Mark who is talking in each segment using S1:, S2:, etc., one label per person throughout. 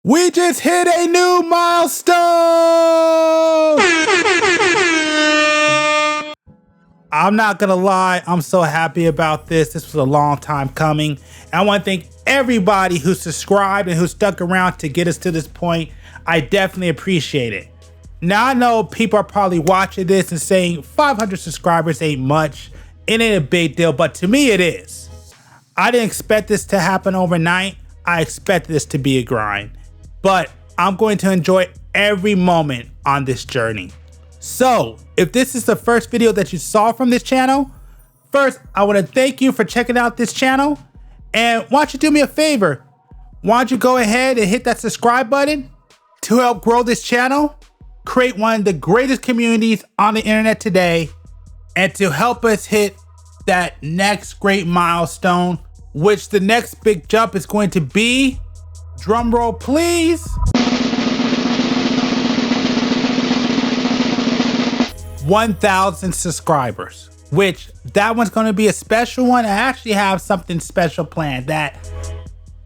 S1: We just hit a new milestone! I'm not gonna lie, I'm so happy about this. This was a long time coming. And I want to thank everybody who subscribed and who stuck around to get us to this point. I definitely appreciate it. Now I know people are probably watching this and saying 500 subscribers ain't much. It ain't a big deal, but to me it is. I didn't expect this to happen overnight. I expected this to be a grind. But I'm going to enjoy every moment on this journey. So, if this is the first video that you saw from this channel, first, I want to thank you for checking out this channel. And why don't you do me a favor? Why don't you go ahead and hit that subscribe button to help grow this channel, create one of the greatest communities on the internet today, and to help us hit that next great milestone, which the next big jump is going to be, drum roll please, 1,000 subscribers, which that one's going to be a special one. I actually have something special planned that,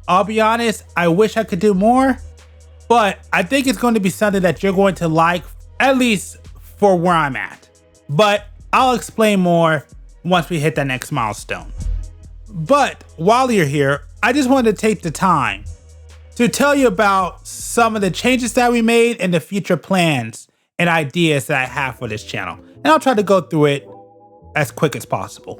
S1: I'll be honest, I wish I could do more, but I think it's going to be something that you're going to like, at least for where I'm at. But I'll explain more once we hit that next milestone. But while you're here, I just wanted to take the time to tell you about some of the changes that we made and the future plans and ideas that I have for this channel. And I'll try to go through it as quick as possible.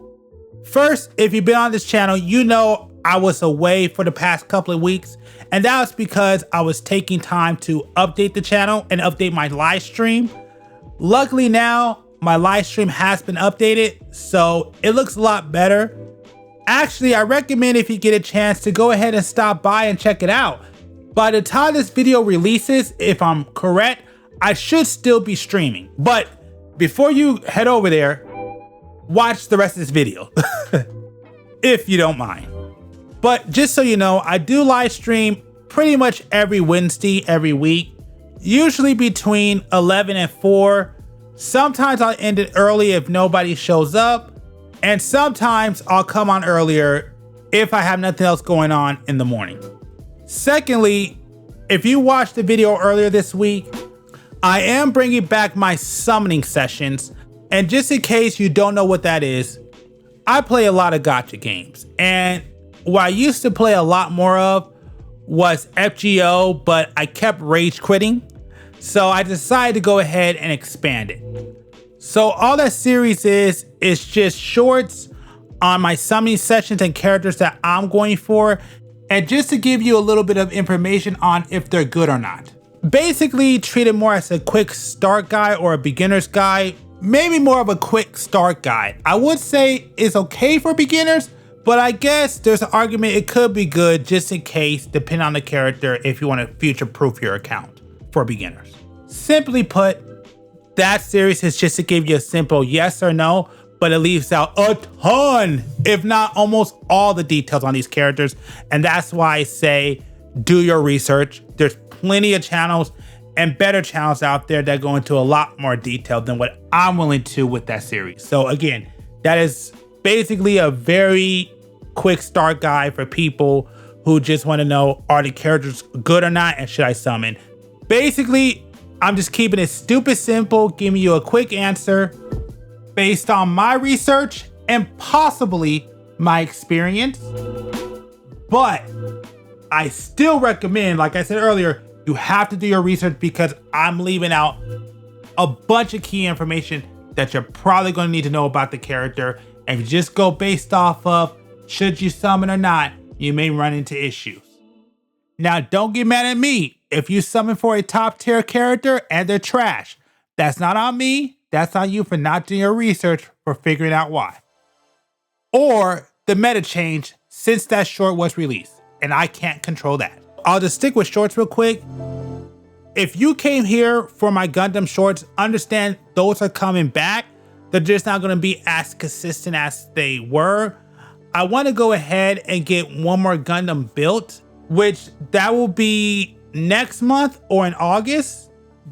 S1: First, if you've been on this channel, you know I was away for the past couple of weeks, and that was because I was taking time to update the channel and update my live stream. Luckily now, my live stream has been updated, so it looks a lot better. Actually, I recommend if you get a chance to go ahead and stop by and check it out. By the time this video releases, if I'm correct, I should still be streaming. But before you head over there, watch the rest of this video, if you don't mind. But just so you know, I do live stream pretty much every Wednesday, every week, usually between 11 and 4. Sometimes I'll end it early if nobody shows up. And sometimes I'll come on earlier if I have nothing else going on in the morning. Secondly, if you watched the video earlier this week, I am bringing back my summoning sessions. And just in case you don't know what that is, I play a lot of gacha games. And what I used to play a lot more of was FGO, but I kept rage quitting. So I decided to go ahead and expand it. So all that series is just shorts on my summoning sessions and characters that I'm going for, and just to give you a little bit of information on if they're good or not. Basically treat it more as a quick start guide or a beginner's guide, maybe more of a quick start guide. I would say it's okay for beginners, but I guess there's an argument it could be good just in case, depending on the character, if you want to future-proof your account for beginners. Simply put, that series is just to give you a simple yes or no, but it leaves out a ton, if not almost all the details on these characters. And that's why I say, do your research. There's plenty of channels and better channels out there that go into a lot more detail than what I'm willing to with that series. So again, that is basically a very quick start guide for people who just want to know, are the characters good or not, and should I summon? Basically, I'm just keeping it stupid simple, giving you a quick answer based on my research and possibly my experience. But I still recommend, like I said earlier, you have to do your research because I'm leaving out a bunch of key information that you're probably going to need to know about the character. And if you just go based off of should you summon or not, you may run into issues. Now, don't get mad at me if you summon for a top tier character and they're trash. That's not on me. That's on you for not doing your research for figuring out why. Or the meta change since that short was released, and I can't control that. I'll just stick with shorts real quick. If you came here for my Gundam shorts, understand those are coming back. They're just not going to be as consistent as they were. I want to go ahead and get one more Gundam built, which that will be next month or in August.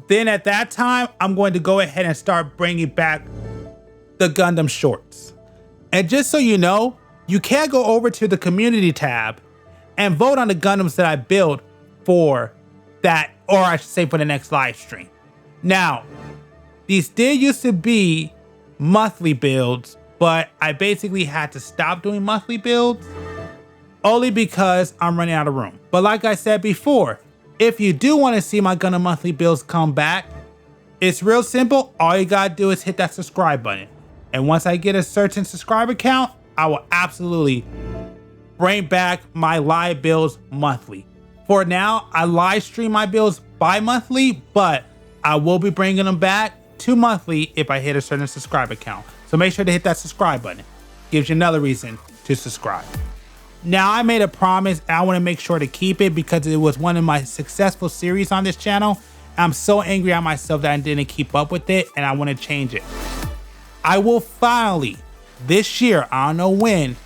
S1: Then at that time, I'm going to go ahead and start bringing back the Gundam shorts. And just so you know, you can go over to the community tab and vote on the Gundams that I built for that, or I should say for the next live stream. Now, these did used to be monthly builds, but I basically had to stop doing monthly builds only because I'm running out of room. But like I said before, if you do want to see my Gundam monthly builds come back, it's real simple. All you gotta do is hit that subscribe button. And once I get a certain subscriber count, I will absolutely bring back my live builds monthly. For now, I live stream my builds bi-monthly, but I will be bringing them back to monthly if I hit a certain subscriber count. So make sure to hit that subscribe button. Gives you another reason to subscribe. Now, I made a promise and I want to make sure to keep it because it was one of my successful series on this channel. I'm so angry at myself that I didn't keep up with it and I want to change it. I will finally, this year, I don't know when,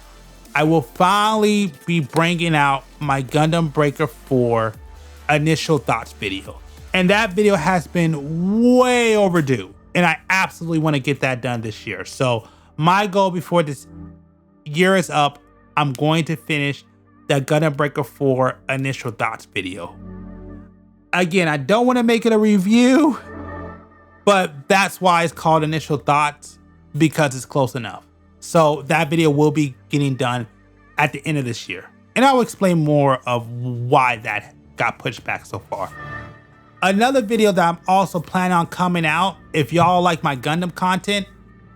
S1: I will finally be bringing out my Gundam Breaker 4 initial thoughts video. And that video has been way overdue. And I absolutely want to get that done this year. So my goal before this year is up, I'm going to finish the Gundam Breaker 4 initial thoughts video. Again, I don't want to make it a review, but that's why it's called initial thoughts, because it's close enough. So that video will be getting done at the end of this year. And I'll explain more of why that got pushed back so far. Another video that I'm also planning on coming out, if y'all like my Gundam content,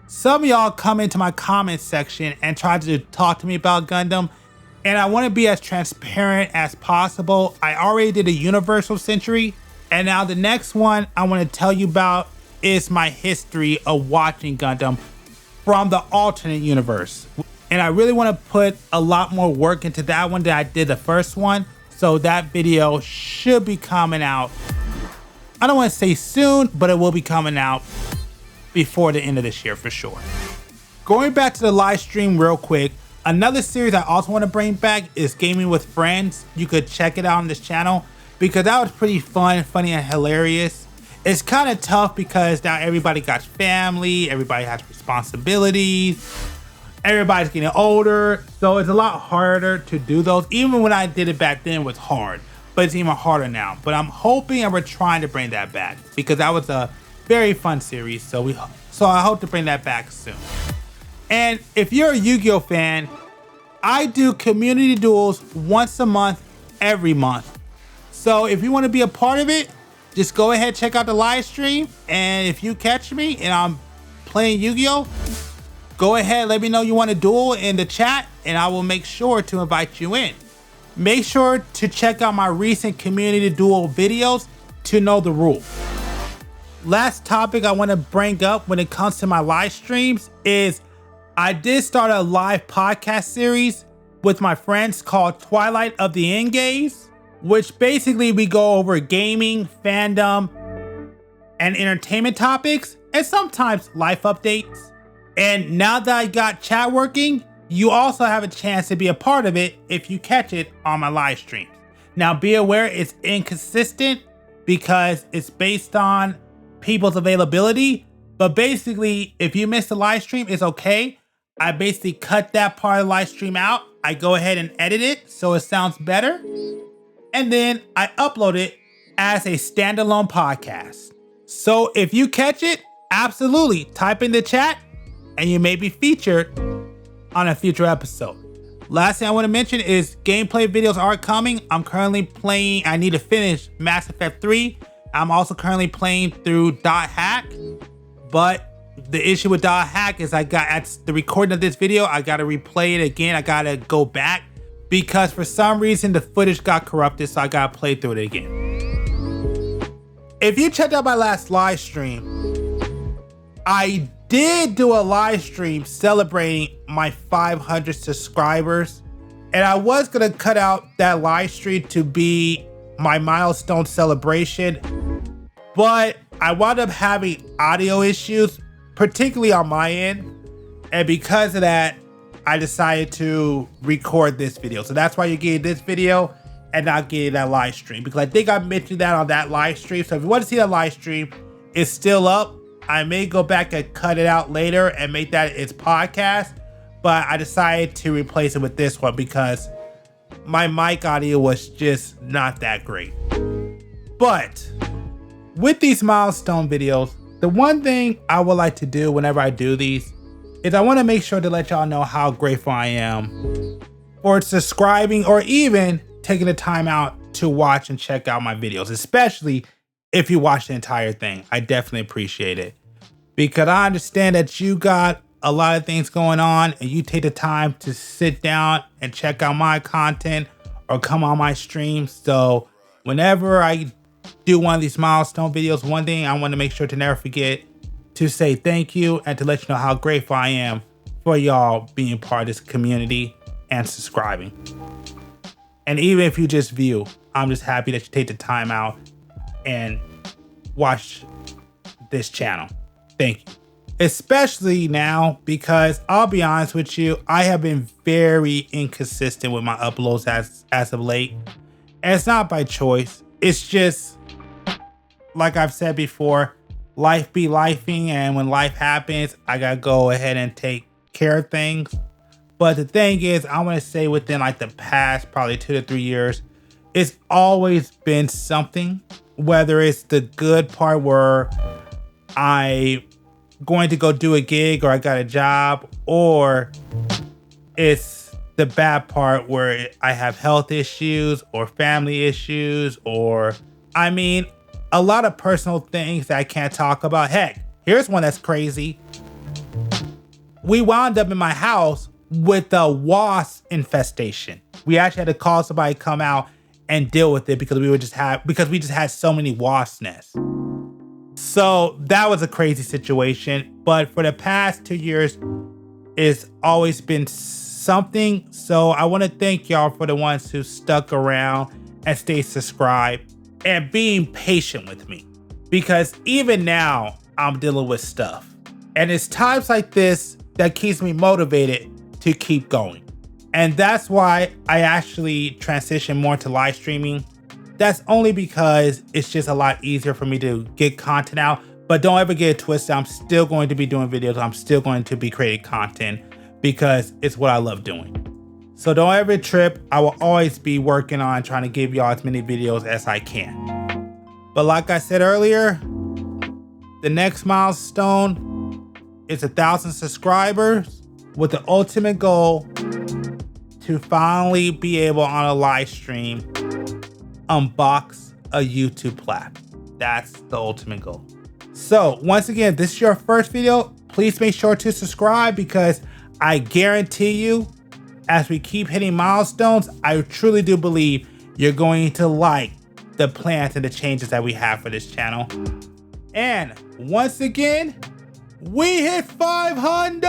S1: some of y'all come into my comment section and try to talk to me about Gundam, and I want to be as transparent as possible. I already did a Universal Century, and now the next one I want to tell you about is my history of watching Gundam from the alternate universe. And I really want to put a lot more work into that one than I did the first one, so that video should be coming out. I don't want to say soon, but it will be coming out before the end of this year for sure. Going back to the live stream real quick, another series I also want to bring back is Gaming with Friends. You could check it out on this channel because that was pretty fun, funny, and hilarious. It's kind of tough because now everybody got family, everybody has responsibilities, everybody's getting older, so it's a lot harder to do those. Even when I did it back then, it was hard, but it's even harder now. But I'm hoping and we're trying to bring that back because that was a very fun series, so I hope to bring that back soon. And if you're a Yu-Gi-Oh fan, I do community duels once a month, every month. So if you want to be a part of it, just go ahead, check out the live stream, and if you catch me and I'm playing Yu-Gi-Oh, go ahead, let me know you want to duel in the chat, and I will make sure to invite you in. Make sure to check out my recent community duel videos to know the rules. Last topic I want to bring up when it comes to my live streams is I did start a live podcast series with my friends called Twilight of the Endgaze, which basically we go over gaming, fandom, and entertainment topics, and sometimes life updates. And now that I got chat working, you also have a chance to be a part of it if you catch it on my live streams. Now be aware it's inconsistent because it's based on people's availability, but basically if you miss the live stream, it's okay. I basically cut that part of the live stream out. I go ahead and edit it so it sounds better, and then I upload it as a standalone podcast. So if you catch it, absolutely type in the chat and you may be featured on a future episode. Last thing I want to mention is gameplay videos are coming. I'm currently playing, I need to finish Mass Effect 3. I'm also currently playing through Dot Hack, but the issue with Dot Hack is at the recording of this video, I gotta replay it again. I gotta go back because for some reason the footage got corrupted, so I gotta play through it again. If you checked out my last live stream, I did do a live stream celebrating my 500 subscribers, and I was gonna cut out that live stream to be my milestone celebration, but I wound up having audio issues, particularly on my end, and because of that, I decided to record this video. So that's why you're getting this video and not getting that live stream, because I think I mentioned that on that live stream. So if you want to see that live stream, it's still up. I may go back and cut it out later and make that its podcast, but I decided to replace it with this one because my mic audio was just not that great. But with these milestone videos, the one thing I would like to do whenever I do these is I want to make sure to let y'all know how grateful I am for subscribing or even taking the time out to watch and check out my videos, especially if you watch the entire thing. I definitely appreciate it because I understand that you got a lot of things going on and you take the time to sit down and check out my content or come on my stream. So whenever I do one of these milestone videos, one thing I want to make sure to never forget to say thank you and to let you know how grateful I am for y'all being part of this community and subscribing. And even if you just view, I'm just happy that you take the time out and watch this channel. Thank you. Especially now, because I'll be honest with you, I have been very inconsistent with my uploads as of late. And it's not by choice. It's just, like I've said before, life be lifing, and when life happens, I gotta go ahead and take care of things. But the thing is, I want to say within like the past probably 2 to 3 years, it's always been something, whether it's the good part where I going to go do a gig or I got a job, or it's the bad part where I have health issues or family issues, or I mean, a lot of personal things that I can't talk about. Heck, here's one that's crazy. We wound up in my house with a wasp infestation. We actually had to call somebody to come out and deal with it because we just had so many wasp nests. So that was a crazy situation. But for the past 2 years, it's always been something. So I want to thank y'all for the ones who stuck around and stayed subscribed and being patient with me. Because even now, I'm dealing with stuff. And it's times like this that keeps me motivated to keep going. And that's why I actually transitioned more to live streaming. That's only because it's just a lot easier for me to get content out. But don't ever get it twisted. I'm still going to be doing videos. I'm still going to be creating content because it's what I love doing. So don't ever trip. I will always be working on trying to give y'all as many videos as I can. But like I said earlier, the next milestone is 1,000 subscribers with the ultimate goal to finally be able on a live stream unbox a YouTube plaque. That's the ultimate goal. So once again, this is your first video. Please make sure to subscribe because I guarantee you, as we keep hitting milestones, I truly do believe you're going to like the plans and the changes that we have for this channel. And once again, we hit 500!